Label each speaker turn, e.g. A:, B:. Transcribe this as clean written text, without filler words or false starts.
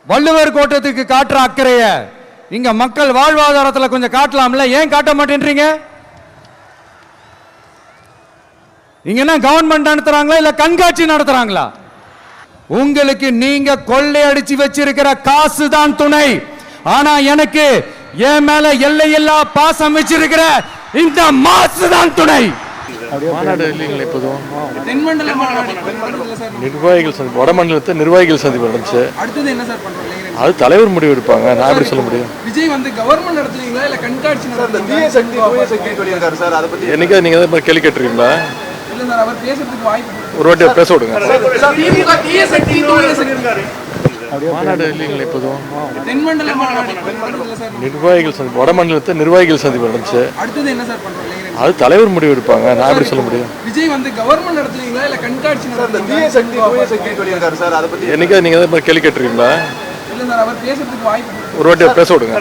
A: வள்ளுவர் கோட்டத்துக்கு காட்டுற அக்கறைய இங்க மக்கள் வாழ்வாதாரத்துல கொஞ்சம் காட்டலாம்ல, ஏன் காட்ட மாட்டேன்றீங்க? இங்க என்ன கவர்மெண்ட் நடத்துறாங்களா இல்ல கண்காட்சி நடத்துறாங்களா? உங்களுக்கு நீங்க கொள்ளையடிச்சு வச்சிருக்கிற காசு தான் துணை. ஆனா எனக்கு என் மேல எல்லையில்லா பாசம் வச்சிருக்கிற இந்த மாசு தான் துணை.
B: மாநாடு இல்லைங்களா? இப்போதும் நிர்வாகிகள் சந்திப்பு, வடமாநிலத்தை நிர்வாகிகள் சந்திப்பு நடந்துச்சு. அது தலைவர் முடிவு எடுப்பாங்க, நான் எப்படி சொல்ல முடியும்?
C: விஜய் வந்து கவர்மெண்ட் நடத்துறீங்களா இல்ல கண்காட்சி நடத்துறீங்களா?
B: என்னைக்கு நீங்க அதை கேள்வி கேட்டுருக்கீங்களா? ஒரு வாட்டி பேச விடுங்க. மாநாடு இல்லைங்களா? இப்போதும் நிர்வாகிகள் சந்திப்பு, வடமாநிலத்தை நிர்வாகிகள் சந்திப்பு நடந்துச்சு. அது தலைவர் முடிவு எடுப்பாங்க, நான் எப்படி சொல்ல முடியும்?
C: விஜய் வந்து கவர்மெண்ட் நடத்துறீங்களா இல்ல கண்காட்சி நடத்துறீங்களா?
B: என்னைக்கு நீங்க அதை கேள்வி கேட்டுருக்கீங்களா? ஒரு வாட்டி பேச விடுங்க.